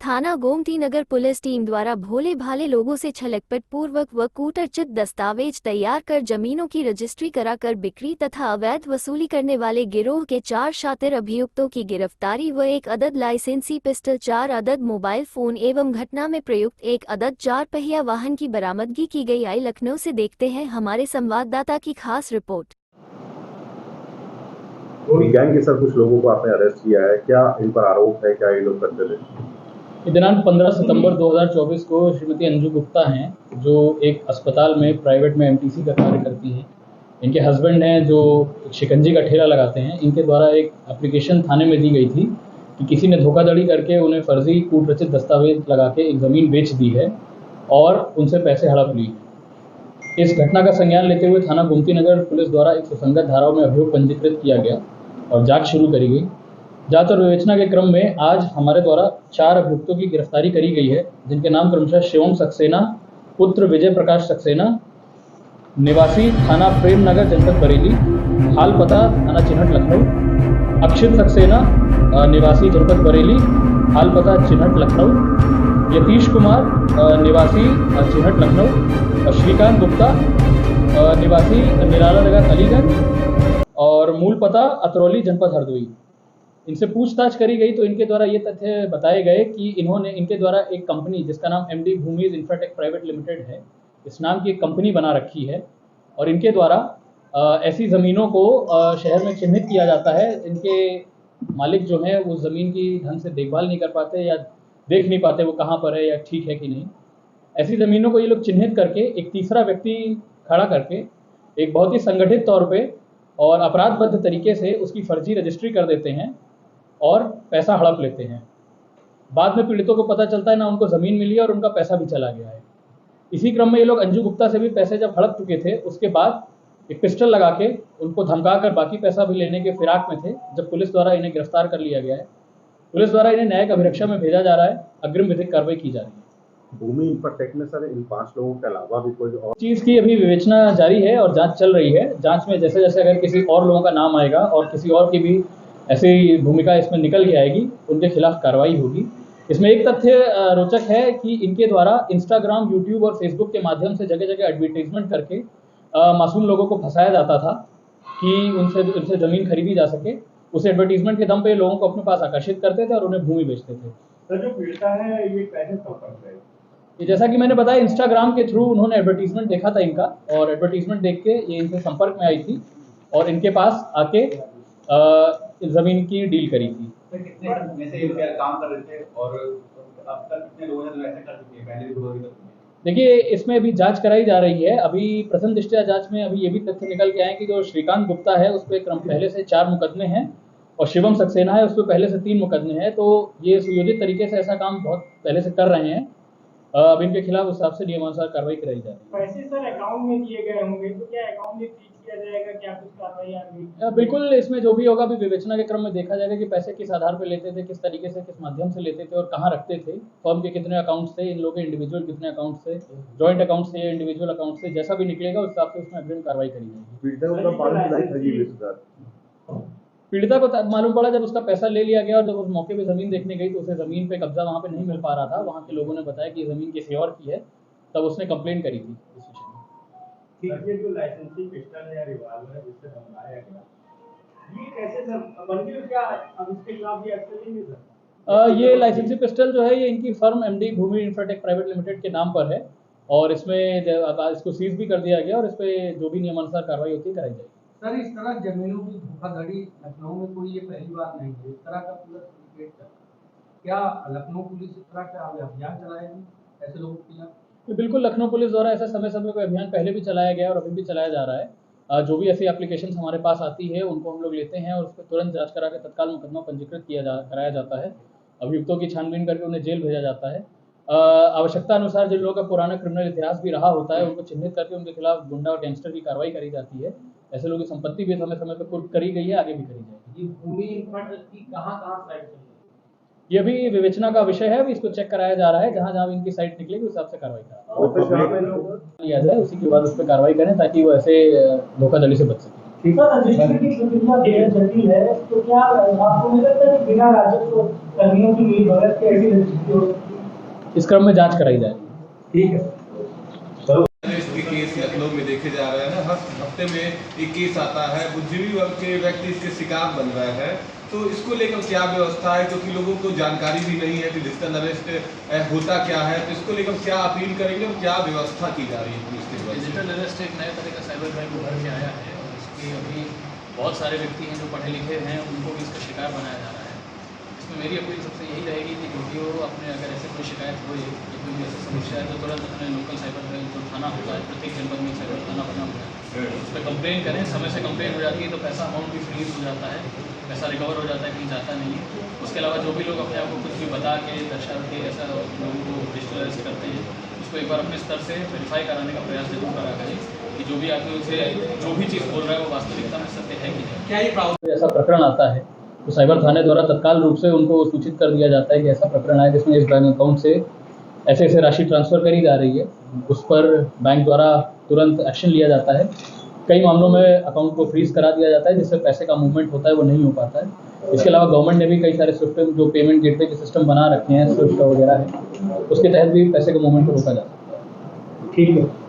थाना Gomti Nagar police team द्वारा भोले भाले लोगों से छलकपट पूर्वक व कूटरचित दस्तावेज तैयार कर जमीनों की रजिस्ट्री कराकर बिक्री तथा अवैध वसूली करने वाले गिरोह के 4 शातिर अभियुक्तों की गिरफ्तारी व 1 अदद लाइसेंसी पिस्टल, 4 अदद मोबाइल फोन एवं घटना में प्रयुक्त 1 अदद 4 पहिया वाहन की बरामदगी की गई। आई लखनऊ से देखते हैं हमारे संवाददाता की खास रिपोर्ट। गैंग के सर कुछ लोगों को आपने अरेस्ट किया है, क्या इन पर आरोप है, क्या ये लोग करते थे? दिनांक 15 सितंबर 2024 को श्रीमती अंजू गुप्ता हैं, जो एक अस्पताल में प्राइवेट में एमटीसी का कार्य करती हैं। इनके हस्बैंड हैं जो शिकंजी का ठेला लगाते हैं। इनके द्वारा एक एप्लीकेशन थाने में दी गई थी कि किसी ने धोखाधड़ी करके उन्हें फर्जी कूटरचित दस्तावेज लगा के एक ज़मीन बेच दी है और उनसे पैसे हड़प ली। इस घटना का संज्ञान लेते हुए थाना गोमती नगर पुलिस द्वारा एक सुसंगत धाराओं में अभियोग पंजीकृत किया गया और जांच शुरू करी गई। जांच और विवेचना के क्रम में आज हमारे द्वारा 4 अभियुक्तों की गिरफ्तारी करी गई है, जिनके नाम क्रमशः शिवम सक्सेना पुत्र विजय प्रकाश सक्सेना, निवासी थाना प्रेम नगर जनपद बरेली, हाल पता थाना चिन्हट लखनऊ, अक्षित सक्सेना निवासी जनपद बरेली, हाल पता चिन्हट लखनऊ, यतीश कुमार निवासी चिन्हट लखनऊ, श्रीकांत गुप्ता निवासी निराला नगर अलीगंज और मूल पता अतरौली जनपद हरदोई। इनसे पूछताछ करी गई तो इनके द्वारा ये तथ्य बताए गए कि इनके द्वारा एक कंपनी जिसका नाम MD Bhumij Infratech private limited है, इस नाम की एक कंपनी बना रखी है और इनके द्वारा ऐसी ज़मीनों को शहर में चिन्हित किया जाता है। इनके मालिक जो हैं वो ज़मीन की ढंग से देखभाल नहीं कर पाते या देख नहीं पाते वो कहाँ पर है या ठीक है कि नहीं। ऐसी ज़मीनों को ये लोग चिन्हित करके एक तीसरा व्यक्ति खड़ा करके एक बहुत ही संगठित तौर पे और अपराधबद्ध तरीके से उसकी फर्जी रजिस्ट्री कर देते हैं और पैसा हड़प लेते हैं। बाद में पीड़ितों को पता चलता है ना उनको ज़मीन मिली और उनका पैसा भी चला गया है। इसी क्रम में ये लोग अंजू गुप्ता से भी पैसे जब हड़प चुके थे, उसके बाद एक पिस्टल लगा के उनको धमका कर बाकी पैसा भी लेने के फिराक में थे, जब पुलिस द्वारा इन्हें गिरफ्तार कर लिया गया है। पुलिस द्वारा इन्हें न्यायिक अभिरक्षा में भेजा जा रहा है, अग्रिम विधिक कार्रवाई की जा रही है। भूमि इंफ्राटेक में सर इन 5 लोगों के अलावा भी कोई और चीज़ की अभी विवेचना जारी है और जांच चल रही है। जांच में जैसे जैसे अगर किसी और लोगों का नाम आएगा और किसी और की भी ऐसी भूमिका इसमें निकल के आएगी, उनके खिलाफ कार्रवाई होगी। इसमें एक तथ्य रोचक है कि इनके द्वारा इंस्टाग्राम, यूट्यूब और फेसबुक के माध्यम से जगह जगह एडवर्टीजमेंट करके मासूम लोगों को फंसाया जाता था कि उनसे ज़मीन खरीदी जा सके। उस एडवर्टीजमेंट के दम पे लोगों को अपने पास आकर्षित करते थे और उन्हें भूमि बेचते थे। सर जो पीड़िता है ये कैसे संपर्क है? ये जैसा कि मैंने बताया, इंस्टाग्राम के थ्रू उन्होंने एडवर्टीजमेंट देखा था इनका और एडवर्टीजमेंट देख के ये इनसे संपर्क में आई थी और इनके पास आके ज़मीन की डील करी थी। कितने में से काम कर रहे थे और अब तक कितने लोगों ने ऐसे कर चुके हैं पहले भी? देखिए, इसमें अभी जांच कराई जा रही है। अभी प्रथम दृष्टया जांच में अभी ये भी तथ्य निकल के आए कि जो श्रीकांत गुप्ता है उस पर पहले से 4 मुकदमे हैं और शिवम सक्सेना है उस पर पहले से 3 मुकदमे हैं। तो ये सुयोजित तरीके से ऐसा काम बहुत पहले से कर रहे हैं। अब इनके खिलाफ उस हिसाब से नियमानुसार कार्रवाई कराई जा रही है। पैसे सर अकाउंट में दिए गए होंगे, तो क्या अकाउंट में फ्रीज किया जाएगा, क्या कुछ कार्रवाई आएगी? बिल्कुल, इसमें जो भी होगा अभी विवेचना के क्रम में देखा जाएगा कि पैसे किस आधार पर लेते थे, किस तरीके से, किस माध्यम से लेते थे और कहाँ रखते थे, फर्म के कितने अकाउंट्स थे, इन लोगों के इंडिविजुअल कितने अकाउंट्स थे, जॉइंट अकाउंट्स थे या इंडिविजुअल अकाउंट्स से, जैसा भी निकलेगा उस हिसाब से उसमें अग्रिम कार्रवाई करी जाएगी। पीड़िता को मालूम पड़ा जब उसका पैसा ले लिया गया और जब उस मौके पे ज़मीन देखने गई तो उसे ज़मीन पे कब्जा वहाँ पे नहीं मिल पा रहा था। वहाँ के लोगों ने बताया कि ये ज़मीन किसी और की है, तब उसने कंप्लेंट करी थी इस विषय में। ये जो लाइसेंसी पिस्टल या रिवॉल्वर जिससे धमकाया गया, ये कैसे सर बन गया? क्या अब इसके खिलाफ भी एक्शन लेंगे सर? ये लाइसेंसी पिस्टल जो है ये इनकी फर्म एमडी भूमि इंफ्राटेक प्राइवेट लिमिटेड के नाम पर है और इसमें इसको सीज भी कर दिया गया और इस पर जो भी नियमानुसार कार्रवाई होती है कराई जाएगी। सर, इस तरह जमीनों की धोखाधड़ी लखनऊ में कोई ये पहली बार नहीं है। इस तरह का पूरा सिंडिकेट है। क्या लखनऊ पुलिस इस तरह का अभियान चलाएगी ऐसे लोगों के खिलाफ? बिल्कुल, लखनऊ पुलिस द्वारा ऐसा समय समय पर अभियान पहले भी चलाया गया और अभी भी चलाया जा रहा है। जो भी ऐसी एप्लीकेशन हमारे पास आती है उनको हम लोग लेते हैं और उस पर तुरंत जाँच करा के तत्काल मुकदमा पंजीकृत कराया जाता है। अभियुक्तों की छानबीन करके उन्हें जेल भेजा जाता है। आवश्यकता अनुसार जिन लोगों का पुराना क्रिमिनल इतिहास भी रहा होता है उनको चिन्हित करके उनके खिलाफ गुंडा और गैंगस्टर की कार्रवाई करी जाती है। ऐसे लोगों की संपत्ति भी समय समय पर कुर्क करी गई है, आगे भी करी जाएगी। ये भूमि इंफ्राटेक की कहाँ साइट चल रही है? ये अभी विवेचना का विषय है, अभी इसको चेक कराया जा रहा है। जहाँ जहाँ इनकी साइट निकलेगी उस हिसाब से कार्रवाई लिया जाए, उसी के बाद उस पर कार्रवाई करें ताकि वो ऐसे धोखाधड़ी से बच सके। रजिस्ट्री की प्रक्रिया बेहद जटिल है, तो क्या आपको नहीं लगता कि बिना राजस्व कर्मियों की मिलीभगत के ऐसी रजिस्ट्री हो? इस क्रम में जाँच कराई जा रही है। ठीक है इसके केस लखनऊ में देखे जा रहे हैं ना, हर हफ्ते में एक केस आता है, बुद्धिजीवी वर्ग के व्यक्ति इसके शिकार बन रहे हैं। तो इसको लेकर क्या व्यवस्था है, क्योंकि लोगों को जानकारी भी नहीं है कि डिजिटल अरेस्ट होता क्या है, तो इसको लेकर क्या अपील करेंगे और क्या व्यवस्था की जा रही है पुलिस के द्वारा? डिजिटल अरेस्ट एक नए तरह का साइबर क्राइम उभर के आया है और इसकी अभी बहुत सारे व्यक्ति हैं जो पढ़े लिखे हैं, उनको भी इसका शिकार बनाया जा रहा है। इसमें मेरी अपील सबसे यही रहेगी कि जो भी हो अपने अगर ऐसे कोई शिकायत हो या कोई भी ऐसी समस्या है तो तुरंत अपने लोकल साइबर क्राइम जो थाना होता है, प्रत्येक जनपद में साइबर थाना बना हुआ है, उस पर कंप्लेन करें। समय से कंप्लेन हो जाती है तो पैसा अमाउंट भी फ्रीज हो जाता है, पैसा रिकवर हो जाता है, कहीं जाता नहीं है। उसके अलावा जो भी लोग अपने आप को कुछ भी बता के दर्शा के ऐसा लोगों को डिजिटल अरेस्ट करते हैं, उसको एक बार अपने स्तर से वेरीफाई कराने का प्रयास जरूर करा करें कि जो भी आदमी उसे जो भी चीज़ बोल रहा है वो वास्तविकता में सत्य है कि नहीं। क्या ये प्रावधान ऐसा प्रकरण आता है तो साइबर थाने द्वारा तत्काल रूप से उनको सूचित कर दिया जाता है कि ऐसा प्रकरण आया जिसमें इस बैंक अकाउंट से ऐसे राशि ट्रांसफ़र करी जा रही है, उस पर बैंक द्वारा तुरंत एक्शन लिया जाता है। कई मामलों में अकाउंट को फ्रीज करा दिया जाता है जिससे पैसे का मूवमेंट होता है वो नहीं हो पाता है। इसके अलावा गवर्नमेंट ने भी कई सारे सिस्टम जो पेमेंट गेटवे के सिस्टम बना रखे हैं, स्विफ्ट वगैरह है, उसके तहत भी पैसे के मूवमेंट को रोका जा सकता है। ठीक है।